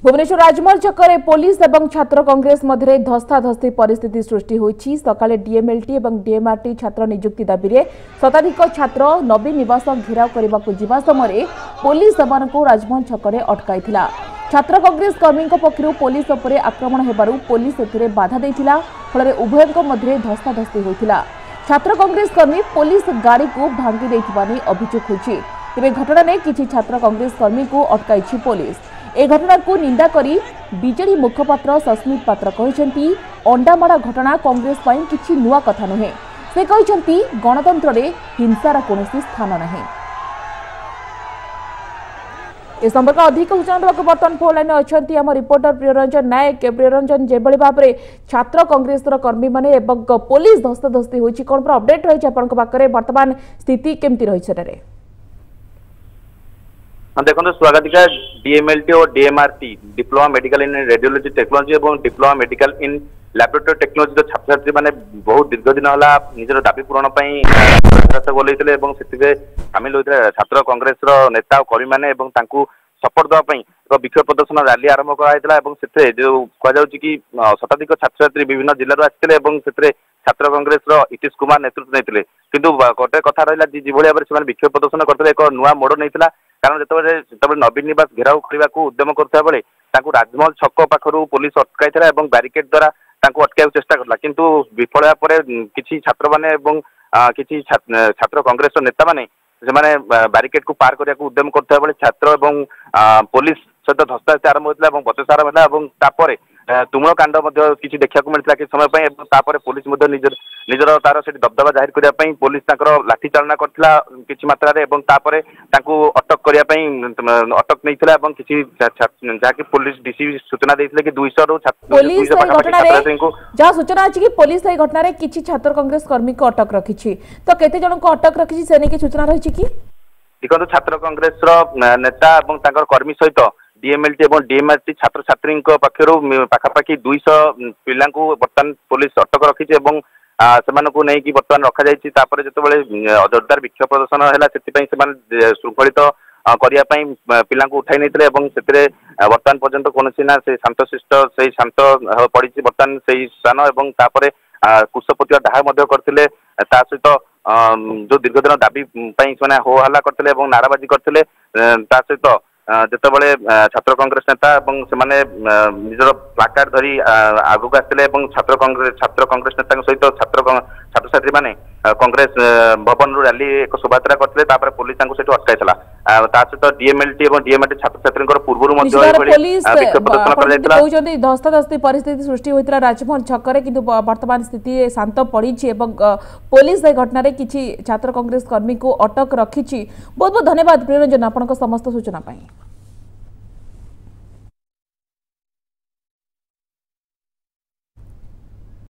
भुवनेश्वर राजमहल छकरे police और छात्र कांग्रेस मध्य धस्ताधस्ती परिस्थिति सृष्टि होती। सकाले डीएमएलटी और डीएमआरटी छात्र नियुक्ति दाबी में शताधिक छात्र नवीन निवास घेराव करने को जिबा समय पुलिस को राजमहल छकरे अटकाई। छात्र कांग्रेस कर्मी पक्षर पुलिस उपर आक्रमण होबारु पुलिस एथिरे बाधा देथिला, फल उभयों मध्य धस्ताधस्ती होता। छात्र कांग्रेस कर्मी पुलिस गाड़ी को भांगी देथिबा नै अभियोग होछि। तेबे घटना ने किछि छात्र कांग्रेस कर्मी को अटकाई पुलिस। ए घटना को निंदा करी बीजेडी मुखपात्र सस्मित पात्र कहते अंडामाड़ा घटना कांग्रेस पई किछि नुआ कथा नुहे। से कहते गणतंत्र रे हिंसार कोनोसी स्थान नहीं। ए संपर्क अधिक सूचना देवाक बर्तमान फोन लाइन अच्छी आम रिपोर्टर प्रियरंजन नायक। प्रियरंजन, जेभली भाव में छात्र कांग्रेस कर्मी माने पुलिस धस्ताधस्ती होछि, कोन पर अपडेट रही आपन पाखरे वर्तमान स्थिति केमती रही सेटारे? देखो स्वागतिका डीएमएलटी और DMRT diploma medical in radiology technology और diploma medical in laboratory technology छात्र छात्री मैंने बहुत दीर्घ दिन है निजर दाबी पूरण गलते सामिल होते छात्र कांग्रेस नेता और कर्मी मैंने सपोर्ट देवाई एक विक्षोभ प्रदर्शन रैली आरंभ कराइला। जो कहुँ कि शताधिक छात्र छात्री विभिन्न जिलूर आते छात्र कांग्रेस इतीश कुमार नेतृत्व नहीं किंतु गोटे कथा रहा जो भाव में विक्षोभ प्रदर्शन करते एक नुआ मोड़ नहीं। कारण जो नवीन निवास घेराव करने को उद्यम करता बेले राजमहल छक पाखर पुलिस अटकाई और बैरिकेड द्वारा अटकाई चेष्टा करला, किंतु विफल होगा किसी छात्र माने किसी छात्र कांग्रेस नेता माने बैरिकेड को पार करने को उद्यम करता बेले छात्र और पुलिस सहित धस्ताधस्ती आरंभ होता है, बचसा आरंभ होता। तुमुल कांड किसी देखा मिलता कि समय पुलिस निजर तार से दबदबा जाहिर करने पुलिस लाठी चालना करथिला किछि मात्रा रे अटक करने अटक नहीं किसी जहाँकि पुलिस डीसी सूचना देथिले कि 200 रु पुलिस जहाँ सूचना अछि कि पुलिस ए घटना रे किछि छात्र कांग्रेस कर्मी को अटक रखिछि, तो केते जन को अटक रखिछि से नै कि सूचना रहिछि कि देखो छात्र कांग्रेस नेता और तांकर कर्मी सहित डीएमएलटी और डीएमआरटी छात्र छात्री पक्षर पाखापाखि 200 पिला बर्तमान पुलिस अटक रखी नहीं बर्तमान रखा जापर जो जोरदार विक्षोभ प्रदर्शन है श्रृंखलित करने पिला उठाई नहीं बर्तमान पर्यंत कौन ना से शांतशिष्ट से शांत पड़ी बर्तमान से स्थान और कुशपतिया डाहा करते सहित जो दीर्घ दिन दाबी हो हल्ला करते नाराबाजी करते सहित जिते बड़े छात्र कांग्रेस नेता निजर प्लाकार्ड धरी आगू आसते छात्र कांग्रेस नेता सहित छात्र छात्री मैंने कांग्रेस भवन रु रैली एक शोभायात्रा करते पुलिस अटकाई सहित डीएमएलटी और डीएमआरटी छात्र छात्री पूर्व धस्ताधस्ती परिस्थिति सृष्टि होता राजमहल छकरे, किंतु वर्तमान स्थिति शांत पड़ी पुलिस ए घटना किसी छात्र कांग्रेस कर्मी को अटक रखी। बहुत बहुत धन्यवाद प्रियरंजन आपन समस्त सूचना पाई।